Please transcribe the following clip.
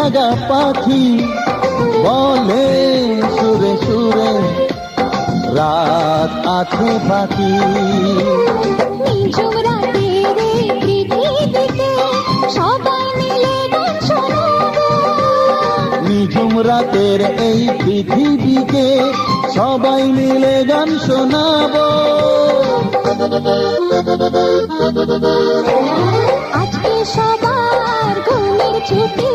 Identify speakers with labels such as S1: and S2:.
S1: জাগা পাখি বলে সুরে সুরে রাত আছে বাকি।
S2: নিঝুম রাতের এই পৃথিবীতে সবাই মিলে গান শোনাবো।
S1: নিঝুম রাতের এই পৃথিবীকে সবাই মিলে গান শোনাবো।
S2: আজকে সবার ঘুমের ছুটি।